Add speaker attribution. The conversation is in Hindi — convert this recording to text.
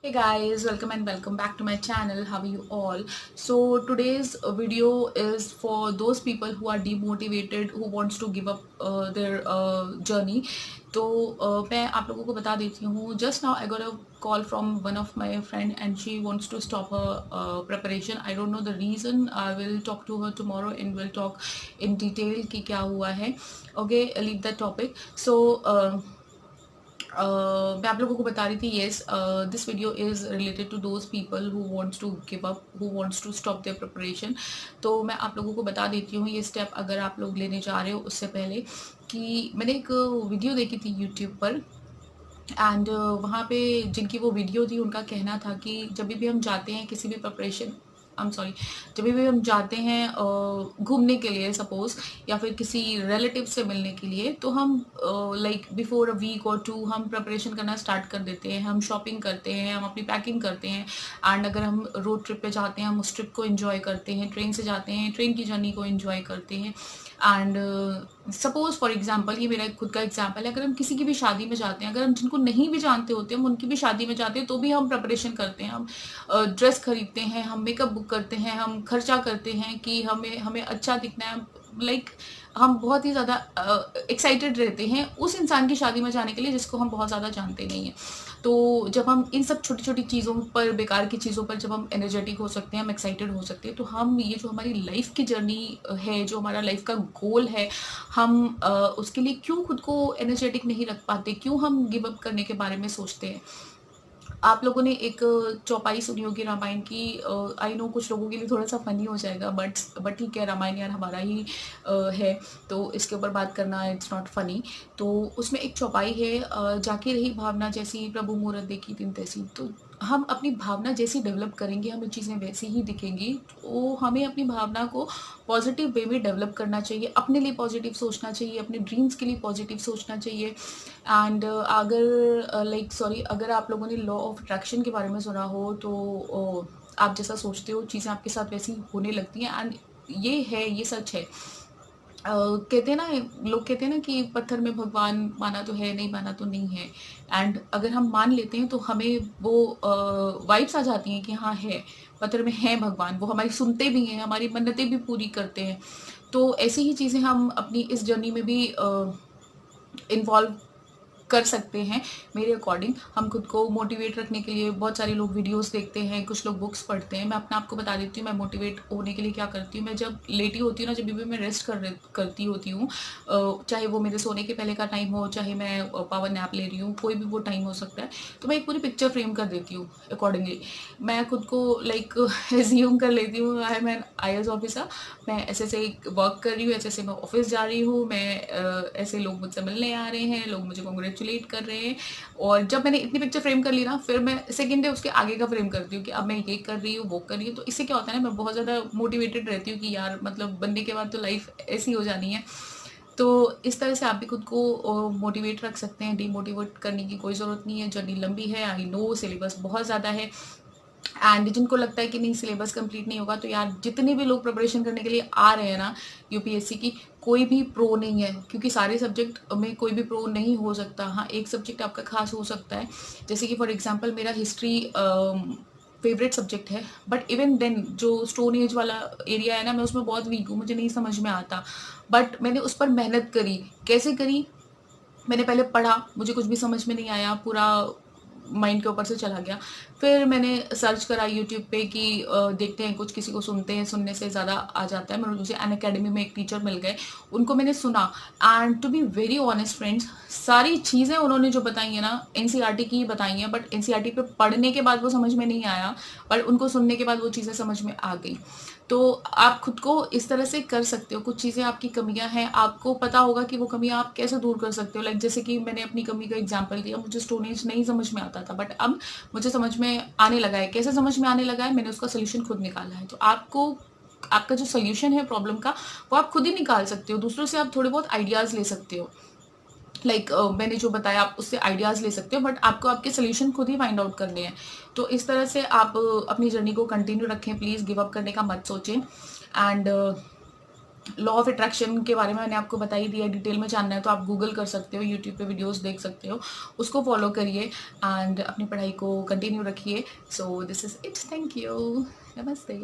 Speaker 1: Hey guys, welcome and welcome back to my channel. How are you all? So today's video is for those people who are demotivated, who wants to give up their journey. तो मैं आप लोगों को बता देती हूँ. Just now I got a call from one of my friend and she wants to stop her preparation. I don't know the reason. I will talk to her tomorrow and we'll talk in detail कि क्या हुआ है. Okay, leave that topic. So मैं आप लोगों को बता रही थी. Yes, this video is related to those people who wants to give up, who wants to stop their preparation. तो मैं आप लोगों को बता देती हूँ ये स्टेप अगर आप लोग लेने जा रहे हो उससे पहले कि मैंने एक वीडियो देखी थी यूट्यूब पर. एंड वहाँ पे जिनकी वो वीडियो थी उनका कहना था कि जब भी हम जाते हैं किसी भी प्रिपरेशन, आई एम सॉरी, जब भी हम जाते हैं घूमने के लिए सपोज, या फिर किसी रिलेटिव से मिलने के लिए, तो हम लाइक बिफोर अ वीक और टू हम प्रिपरेशन करना स्टार्ट कर देते हैं. हम शॉपिंग करते हैं, हम अपनी पैकिंग करते हैं. एंड अगर हम रोड ट्रिप पे जाते हैं हम उस ट्रिप को एंजॉय करते हैं. ट्रेन से जाते हैं, ट्रेन की जर्नी को एंजॉय करते हैं. एंड सपोज फॉर एग्जाम्पल, ये मेरा खुद का एग्जाम्पल है, अगर हम किसी की भी शादी में जाते हैं, अगर हम जिनको नहीं भी जानते होते हम उनकी भी शादी में जाते हैं तो भी हम प्रिपरेशन करते हैं. हम ड्रेस खरीदते हैं, हम मेकअप बुक करते हैं, हम खर्चा करते हैं कि हमें हमें अच्छा दिखना है. लाइक हम बहुत ही ज़्यादा एक्साइटेड रहते हैं उस इंसान की शादी में जाने के लिए जिसको हम बहुत ज़्यादा जानते नहीं हैं. तो जब हम इन सब छोटी छोटी चीज़ों पर, बेकार की चीज़ों पर जब हम एनर्जेटिक हो सकते हैं, हम एक्साइटेड हो सकते हैं, तो हम ये जो हमारी लाइफ की जर्नी है, जो हमारा लाइफ का गोल है, हम उसके लिए क्यों खुद को एनर्जेटिक नहीं रख पाते, क्यों हम गिव अप करने के बारे में सोचते हैं. आप लोगों ने एक चौपाई सुनी होगी रामायण की. आई नो कुछ लोगों के लिए थोड़ा सा फनी हो जाएगा, बट ठीक है, रामायण यार हमारा ही है, तो इसके ऊपर बात करना इट्स नॉट फनी. तो उसमें एक चौपाई है, जाके रही भावना जैसी प्रभु मूरत देखी तिन तैसी. तो हम अपनी भावना जैसी डेवलप करेंगे, हमें चीज़ें वैसी ही दिखेंगी. तो हमें अपनी भावना को पॉजिटिव वे में डेवलप करना चाहिए, अपने लिए पॉजिटिव सोचना चाहिए, अपने ड्रीम्स के लिए पॉजिटिव सोचना चाहिए. एंड अगर लाइक सॉरी, अगर आप लोगों ने लॉ ऑफ अट्रैक्शन के बारे में सुना हो तो आप जैसा सोचते हो चीज़ें आपके साथ वैसी होने लगती हैं. एंड ये है, ये सच है. कहते हैं ना, लोग कहते हैं ना कि पत्थर में भगवान माना तो है, नहीं माना तो नहीं है. एंड अगर हम मान लेते हैं तो हमें वो वाइब्स आ जाती हैं कि हाँ है, पत्थर में है भगवान, वो हमारी सुनते भी हैं, हमारी मन्नतें भी पूरी करते हैं. तो ऐसी ही चीज़ें हम अपनी इस जर्नी में भी इन्वॉल्व कर सकते हैं. मेरे अकॉर्डिंग हम खुद को मोटिवेट रखने के लिए बहुत सारे लोग वीडियोस देखते हैं, कुछ लोग बुक्स पढ़ते हैं. मैं अपने आप को बता देती हूँ, मैं मोटिवेट होने के लिए क्या करती हूँ. मैं जब लेटी होती हूँ ना, जब भी मैं रेस्ट करती होती हूँ, चाहे वो मेरे सोने के पहले का टाइम हो, चाहे मैं पावर नैप ले रही हूँ, कोई भी वो टाइम हो सकता है, तो मैं एक पूरी पिक्चर फ्रेम कर देती हूँ अकॉर्डिंगली. मैं खुद को लाइक एज्यूम कर लेती हूँ I am an IAS officer. मैं ऐसे ऐसे वर्क कर रही हूँ, ऐसे ऐसे मैं ऑफिस जा रही हूँ, मैं ऐसे लोग मुझसे मिलने आ रहे हैं, लोग मुझे कॉन्ग्रेचुलेट कर रहे हैं. और जब मैंने इतनी पिक्चर फ्रेम कर ली ना, फिर मैं सेकेंड डे उसके आगे का फ्रेम करती हूँ कि अब मैं ये कर रही हूँ, वो कर रही हूँ. तो इससे क्या होता है ना, मैं बहुत ज़्यादा मोटिवेटेड रहती हूँ कि यार मतलब बनने के बाद तो लाइफ ऐसी हो जानी है. तो इस तरह से आप भी खुद को मोटिवेट रख सकते हैं. डीमोटिवेट करने की कोई ज़रूरत नहीं है. जर्नी लंबी है, आई नो, सिलेबस बहुत ज़्यादा है. एंड जिनको लगता है कि नहीं सिलेबस कंप्लीट नहीं होगा, तो यार जितने भी लोग प्रिपरेशन करने के लिए आ रहे हैं ना यूपीएससी की, कोई भी प्रो नहीं है, क्योंकि सारे सब्जेक्ट में कोई भी प्रो नहीं हो सकता. हाँ, एक सब्जेक्ट आपका खास हो सकता है. जैसे कि फॉर एग्जांपल मेरा हिस्ट्री फेवरेट सब्जेक्ट है, बट इवन देन जो स्टोन एज वाला एरिया है ना, मैं उसमें बहुत वीक हूँ, मुझे नहीं समझ में आता. बट मैंने उस पर मेहनत करी. कैसे करी? मैंने पहले पढ़ा, मुझे कुछ भी समझ में नहीं आया, पूरा माइंड के ऊपर से चला गया. फिर मैंने सर्च करा यूट्यूब पे कि देखते हैं, कुछ किसी को सुनते हैं, सुनने से ज़्यादा आ जाता है. मुझे अन अकेडमी में एक टीचर मिल गए, उनको मैंने सुना. And to be very honest friends, सारी चीज़ें उन्होंने जो बताई हैं ना, एनसीईआरटी की ही बताई हैं, बट एनसीईआरटी पे पढ़ने के बाद वो समझ में नहीं आया, पर उनको सुनने के बाद वो चीज़ें समझ में आ गई. तो आप खुद को इस तरह से कर सकते हो. कुछ चीज़ें आपकी कमियां हैं, आपको पता होगा कि वो कमियां आप कैसे दूर कर सकते हो. लाइक जैसे कि मैंने अपनी कमी का एग्जांपल दिया, मुझे स्टोनेज नहीं समझ में आता था, बट अब मुझे समझ में आने लगा है. कैसे समझ में आने लगा है? मैंने उसका सोल्यूशन खुद निकाला है. तो आपको आपका जो सोल्यूशन है प्रॉब्लम का, वो आप खुद ही निकाल सकते हो. दूसरों से आप थोड़े बहुत आइडियाज़ ले सकते हो. लाइक मैंने जो बताया, आप उससे आइडियाज़ ले सकते हो, बट आपको आपके सोल्यूशन खुद ही फाइंड आउट करने हैं. तो इस तरह से आप अपनी जर्नी को कंटिन्यू रखें. प्लीज़ गिव अप करने का मत सोचें. एंड लॉ ऑफ अट्रैक्शन के बारे में मैंने आपको बता ही दिया, डिटेल में जानना है तो आप गूगल कर सकते हो, यूट्यूब पे वीडियोस देख सकते हो, उसको फॉलो करिए एंड अपनी पढ़ाई को कंटिन्यू रखिए। So this is it, thank you, नमस्ते।